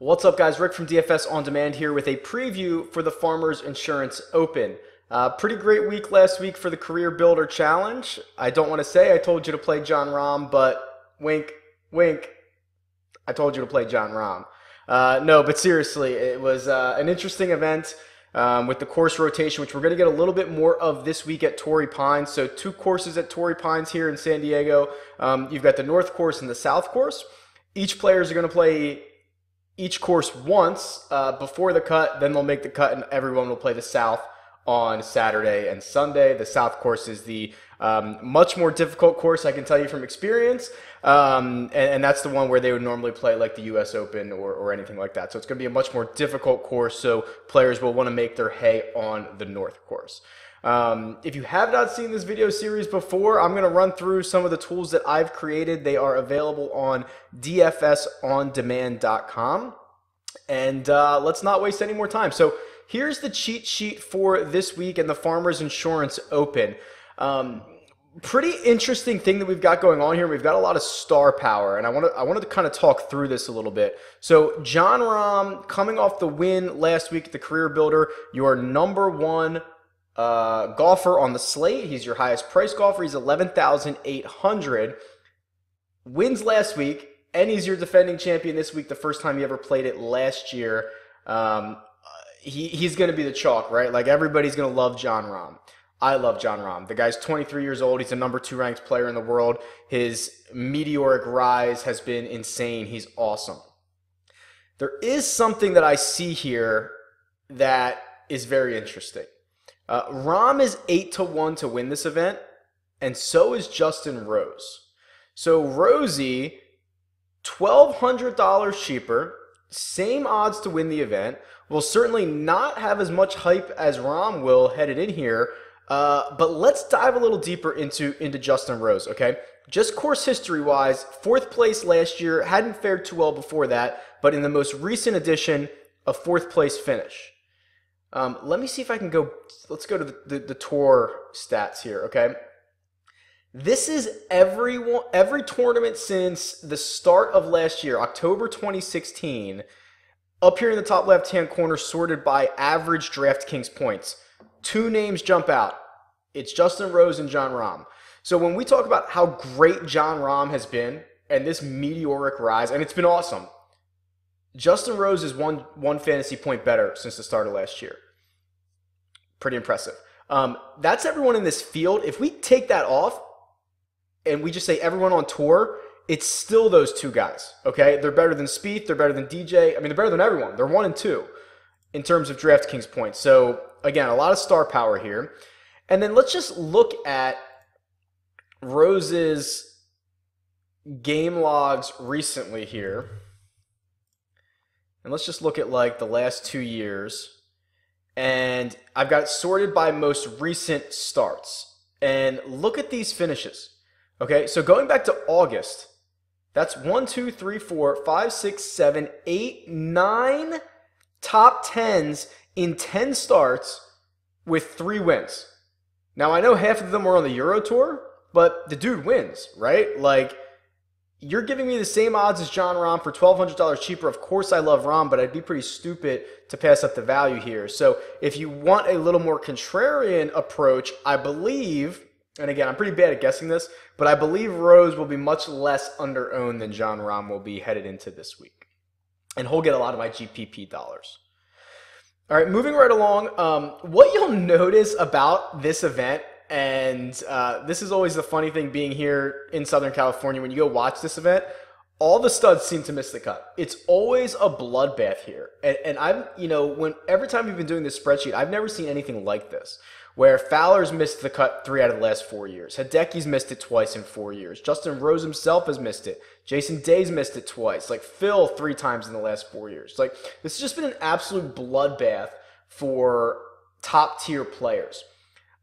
What's up, guys? Rick from DFS On Demand here with a preview for the Farmers Insurance Open. Pretty great week last week for the Career Builder Challenge. I don't want to say I told you to play John Rahm, but wink, wink, I told you to play John Rahm. No, but seriously, it was an interesting event with the course rotation, which we're going to get a little bit more of this week at Torrey Pines. So 2 courses at Torrey Pines here in San Diego. You've got the North Course and the South Course. Each players are going to play each course once before the cut, then they'll make the cut, and everyone will play the South on Saturday and Sunday. The South course is the much more difficult course, I can tell you from experience, and that's the one where they would normally play like the U.S. Open or anything like that. So it's going to be a much more difficult course, so players will want to make their hay on the North course. If you have not seen this video series before, I'm going to run through some of the tools that I've created. They are available on dfsondemand.com. And let's not waste any more time. So here's the cheat sheet for this week in the Farmers Insurance Open. Pretty interesting thing that we've got going on here. We've got a lot of star power, and I wanted to kind of talk through this a little bit. So John Rahm, coming off the win last week at the Career Builder, your #1 golfer on the slate. He's your highest price golfer. He's 11,800. Wins last week, and he's your defending champion this week, the first time he ever played it last year. He's going to be the chalk, right? Like, everybody's going to love John Rahm. I love John Rahm. The guy's 23 years old. He's the #2 ranked player in the world. His meteoric rise has been insane. He's awesome. There is something that I see here that is very interesting. Rahm is 8-1 to win this event, and so is Justin Rose. So Rosie, $1,200 cheaper, same odds to win the event, will certainly not have as much hype as Rahm will headed in here, but let's dive a little deeper into Justin Rose, okay? Just course history-wise, 4th place last year, hadn't fared too well before that, but in the most recent edition, a 4th place finish. Let me see if I can go, let's go to the tour stats here, okay? This is every tournament since the start of last year, October 2016. Up here in the top left-hand corner, sorted by average DraftKings points. 2 names jump out. It's Justin Rose and John Rahm. So when we talk about how great John Rahm has been and this meteoric rise, and it's been awesome, Justin Rose is one fantasy point better since the start of last year. Pretty impressive. That's everyone in this field. If we take that off and we just say everyone on tour, it's still those 2 guys, okay? They're better than Spieth. They're better than DJ. I mean, they're better than everyone. They're 1 and 2 in terms of DraftKings points. So, again, a lot of star power here. And then let's just look at Rose's game logs recently here. And let's just look at, like, the last 2 years. And I've got it sorted by most recent starts. And look at these finishes. Okay, so going back to August, that's 1, 2, 3, 4, 5, 6, 7, 8, 9 top 10s in 10 starts with 3 wins. Now, I know half of them were on the Euro Tour, but the dude wins, right? Like, you're giving me the same odds as John Rahm for $1,200 cheaper. Of course, I love Rahm, but I'd be pretty stupid to pass up the value here. So if you want a little more contrarian approach, I believe, and again, I'm pretty bad at guessing this, but I believe Rose will be much less under-owned than John Rahm will be headed into this week. And he'll get a lot of my GPP dollars. All right, moving right along, what you'll notice about this event, and this is always the funny thing being here in Southern California, when you go watch this event, all the studs seem to miss the cut. It's always a bloodbath here. And I'm, every time we've been doing this spreadsheet, I've never seen anything like this, where Fowler's missed the cut 3 out of the last 4 years. Hideki's missed it twice in 4 years. Justin Rose himself has missed it. Jason Day's missed it twice. Like, Phil 3 times in the last 4 years. Like, this has just been an absolute bloodbath for top-tier players.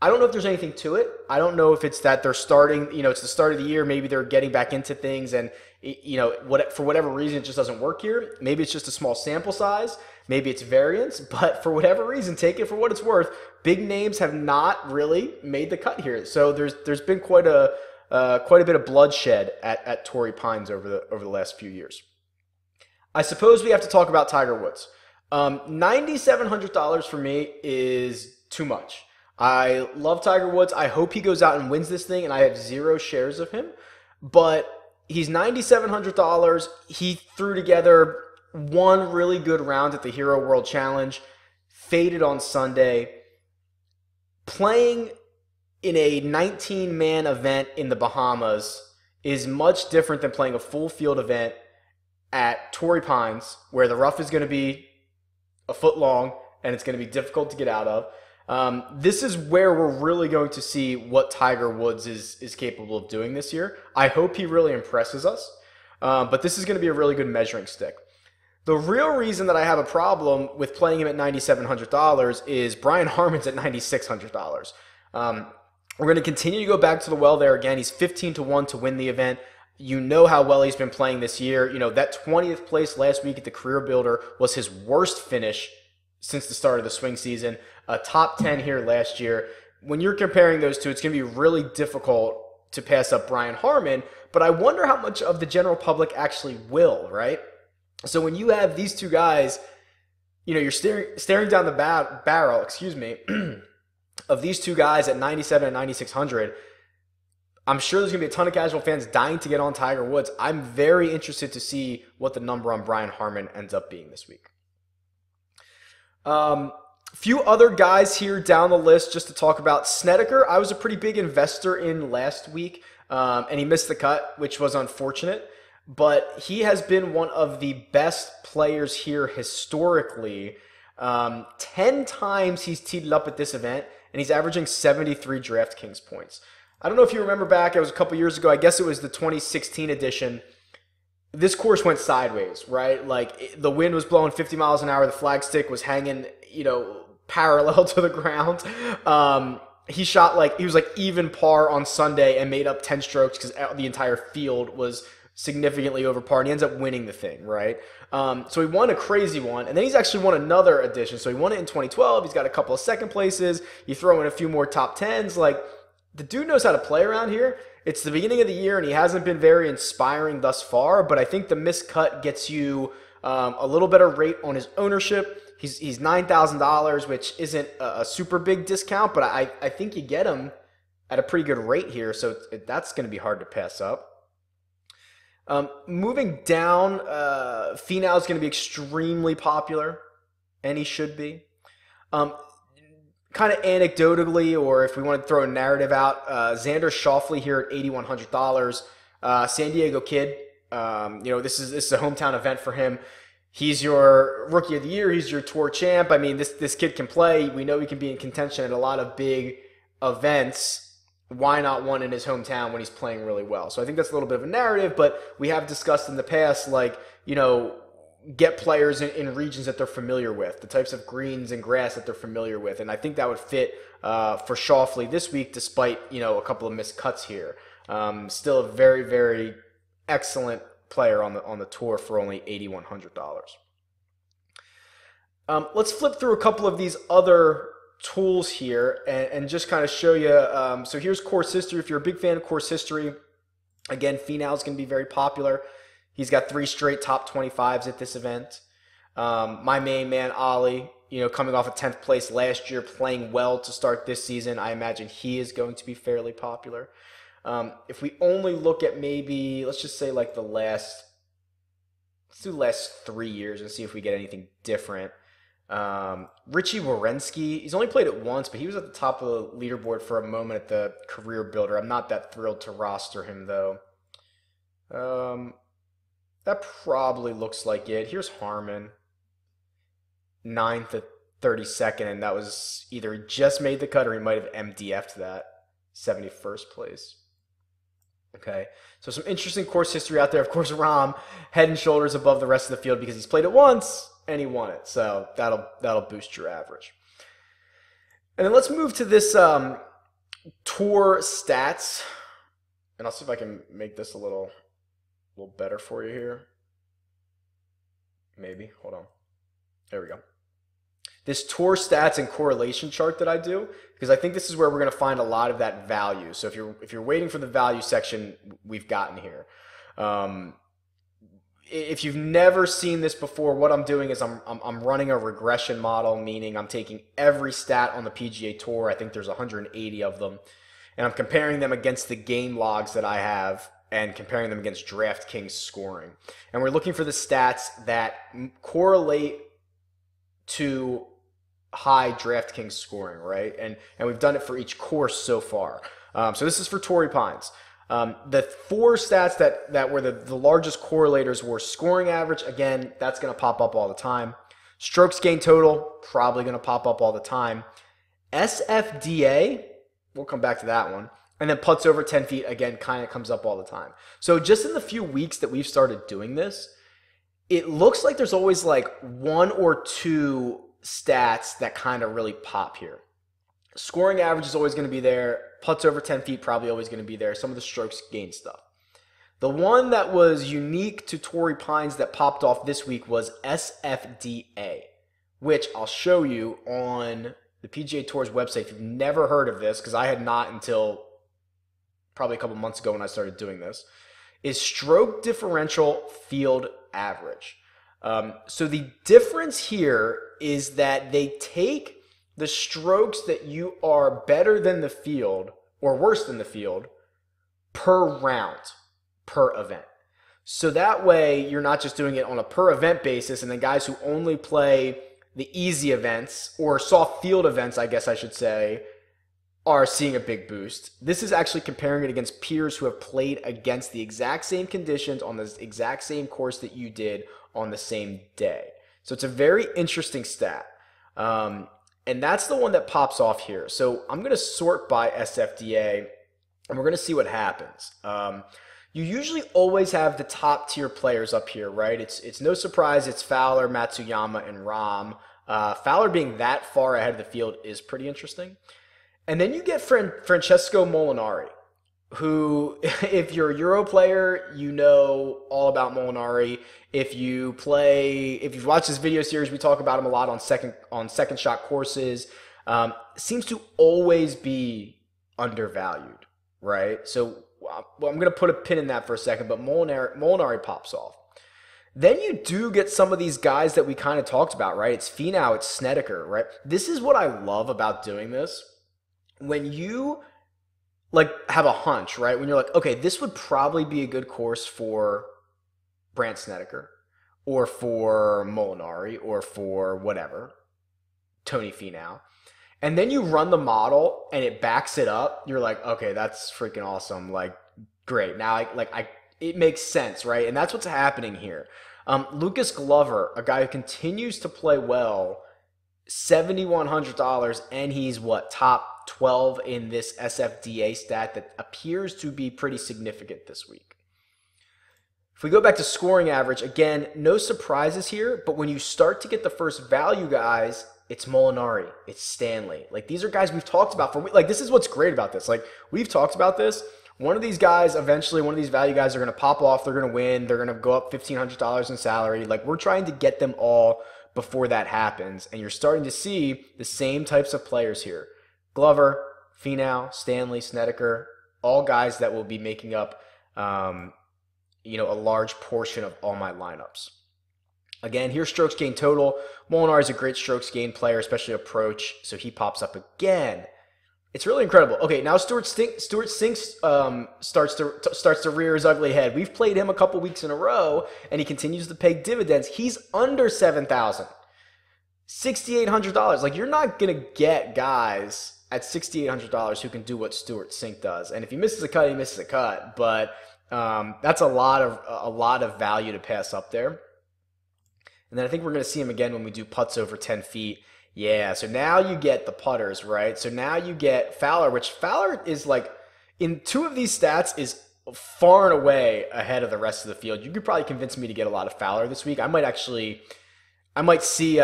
I don't know if there's anything to it. I don't know if it's that they're starting, it's the start of the year, maybe they're getting back into things, and, for whatever reason, it just doesn't work here. Maybe it's just a small sample size. Maybe it's variance, but for whatever reason, take it for what it's worth. Big names have not really made the cut here. So there's been quite a bit of bloodshed at Torrey Pines over the last few years. I suppose we have to talk about Tiger Woods. $9,700 for me is too much. I love Tiger Woods. I hope he goes out and wins this thing, and I have 0 shares of him. But he's $9,700. He threw together one really good round at the Hero World Challenge, faded on Sunday. Playing in a 19-man event in the Bahamas is much different than playing a full field event at Torrey Pines, where the rough is going to be a foot long and it's going to be difficult to get out of. This is where we're really going to see what Tiger Woods is capable of doing this year. I hope he really impresses us, but this is going to be a really good measuring stick. The real reason that I have a problem with playing him at $9,700 is Brian Harman's at $9,600. We're going to continue to go back to the well there again. He's 15-1 to win the event. You know how well he's been playing this year. You know, that 20th place last week at the Career Builder was his worst finish since the start of the swing season. A top 10 here last year. When you're comparing those two, it's going to be really difficult to pass up Brian Harman, but I wonder how much of the general public actually will, right? So when you have these two guys, you know, you're staring down the barrel, of these two guys at 97 and 9,600. I'm sure there's going to be a ton of casual fans dying to get on Tiger Woods. I'm very interested to see what the number on Brian Harman ends up being this week. Few other guys here down the list just to talk about. Snedeker, I was a pretty big investor in last week, and he missed the cut, which was unfortunate. But he has been one of the best players here historically. 10 times he's teed up at this event, and he's averaging 73 DraftKings points. I don't know if you remember back, it was a couple years ago, I guess it was the 2016 edition. This course went sideways, right? Like, the wind was blowing 50 miles an hour, the flagstick was hanging, you know, parallel to the ground. He was like even par on Sunday and made up 10 strokes because the entire field was significantly over par, and he ends up winning the thing, right? So he won a crazy one, and then he's actually won another edition. So he won it in 2012. He's got a couple of second places. You throw in a few more top 10s. Like, the dude knows how to play around here. It's the beginning of the year, and he hasn't been very inspiring thus far, but I think the miscut gets you a little better rate on his ownership. He's $9,000, which isn't a super big discount, but I think you get him at a pretty good rate here, so that's going to be hard to pass up. Moving down, Finau is going to be extremely popular, and he should be. Kind of anecdotally, or if we want to throw a narrative out, Xander Schauffele here at $8,100. San Diego kid. You know, this is a hometown event for him. He's your rookie of the year. He's your tour champ. I mean, this kid can play. We know he can be in contention at a lot of big events. Why not one in his hometown when he's playing really well? So I think that's a little bit of a narrative, but we have discussed in the past, like, you know, get players in regions that they're familiar with, the types of greens and grass that they're familiar with. And I think that would fit for Schauffele this week, despite, you know, a couple of missed cuts here. Still a very, very excellent player on the tour for only $8,100. Let's flip through a couple of these other tools here and just kind of show you. So here's course history. If you're a big fan of course history, again, Finau is going to be very popular. He's got 3 straight top 25s at this event. My main man, Ollie, you know, coming off a 10th place last year, playing well to start this season, I imagine he is going to be fairly popular. If we only look at maybe, let's just say like let's do the last 3 years and see if we get anything different. Richie Werenski, he's only played it once, but he was at the top of the leaderboard for a moment at the Career Builder. I'm not that thrilled to roster him, though. That probably looks like it. Here's Harman, 9th at 32nd, and that was either he just made the cut or he might have MDF'd that, 71st place. Okay, so some interesting course history out there. Of course, Rahm, head and shoulders above the rest of the field because he's played it once and he won it. So that'll boost your average. And then let's move to this tour stats, and I'll see if I can make this a little better for you here. Maybe. Hold on. There we go. This tour stats and correlation chart that I do, because I think this is where we're going to find a lot of that value. So if you're waiting for the value section, we've gotten here. if you've never seen this before, what I'm doing is I'm running a regression model, meaning I'm taking every stat on the PGA Tour. I think there's 180 of them, and I'm comparing them against the game logs that I have and comparing them against DraftKings scoring. And we're looking for the stats that correlate to high DraftKings scoring, right? And we've done it for each course so far. So this is for Torrey Pines. The 4 stats that were the largest correlators were scoring average. Again, that's going to pop up all the time. Strokes gained total, probably going to pop up all the time. SFDA, we'll come back to that one. And then putts over 10 feet, again, kind of comes up all the time. So just in the few weeks that we've started doing this, it looks like there's always like 1 or 2 stats that kind of really pop here. Scoring average is always going to be there. Putts over 10 feet probably always going to be there. Some of the strokes gained stuff. The one that was unique to Torrey Pines that popped off this week was SFDA, which I'll show you on the PGA Tour's website if you've never heard of this, because I had not until probably a couple months ago when I started doing this, is stroke differential field average. So the difference here is that they take the strokes that you are better than the field or worse than the field per round, per event. So that way you're not just doing it on a per event basis, and then guys who only play the easy events or soft field events, I guess I should say, are seeing a big boost. This is actually comparing it against peers who have played against the exact same conditions on the exact same course that you did on the same day. So it's a very interesting stat. And that's the one that pops off here. So I'm going to sort by SFDA, and we're going to see what happens. You usually always have the top tier players up here, right? It's no surprise it's Fowler, Matsuyama, and Rahm. Fowler being that far ahead of the field is pretty interesting. And then you get Francesco Molinari, who, if you're a Euro player, you know all about Molinari. If you've watched this video series, we talk about him a lot on second shot courses. Seems to always be undervalued, right? So I'm going to put a pin in that for a second, but Molinari pops off. Then you do get some of these guys that we kind of talked about, right? It's Finau, it's Snedeker, right? This is what I love about doing this. When you have a hunch, right? When you're like, okay, this would probably be a good course for Brandt Snedeker or for Molinari or for whatever, Tony Finau. And then you run the model and it backs it up. You're like, okay, that's freaking awesome. Like, great. Now it makes sense, right? And that's what's happening here. Lucas Glover, a guy who continues to play well, $7,100, and he's top 12 in this SFDA stat that appears to be pretty significant this week. If we go back to scoring average, again, no surprises here, but when you start to get the first value guys, it's Molinari, it's Stanley. These are guys we've talked about this is what's great about this. We've talked about this. One of these guys, eventually, one of these value guys are going to pop off, they're going to win, they're going to go up $1,500 in salary. We're trying to get them all before that happens, and you're starting to see the same types of players here. Glover, Finau, Stanley, Snedeker, all guys that will be making up a large portion of all my lineups. Again, here's strokes gained total. Molinari is a great strokes gained player, especially approach, so he pops up again. It's really incredible. Okay, now Stewart Cink starts to rear his ugly head. We've played him a couple weeks in a row, and he continues to pay dividends. He's under $7,000, $6,800. You're not gonna get guys at $6,800 who can do what Stewart Cink does. And if he misses a cut, he misses a cut. But that's a lot of value to pass up there. And then I think we're going to see him again when we do putts over 10 feet. Yeah, so now you get the putters, right? So now you get Fowler, which Fowler is in 2 of these stats is far and away ahead of the rest of the field. You could probably convince me to get a lot of Fowler this week. I might see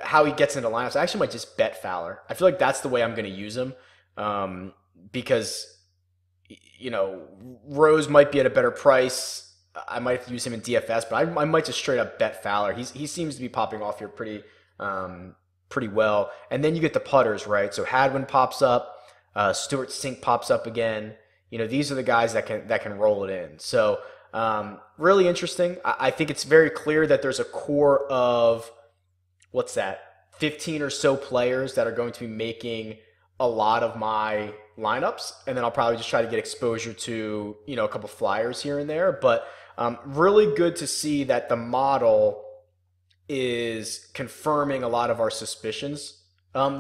how he gets into lineups. I actually might just bet Fowler. I feel like that's the way I'm going to use him because, Rose might be at a better price. I might have to use him in DFS, but I might just straight up bet Fowler. He seems to be popping off here pretty well. And then you get the putters, right? So Hadwin pops up, Stewart Cink pops up again. These are the guys that can roll it in. So Really interesting. I think it's very clear that there's a core of, what's that, 15 or so players that are going to be making a lot of my lineups, and then I'll probably just try to get exposure to, a couple flyers here and there. But really good to see that the model is confirming a lot of our suspicions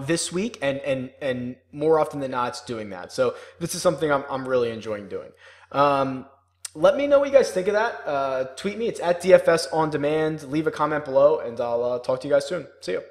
this week, and more often than not, it's doing that. So this is something I'm really enjoying doing. Let me know what you guys think of that. Tweet me. It's at DFS on demand. Leave a comment below, and I'll talk to you guys soon. See you.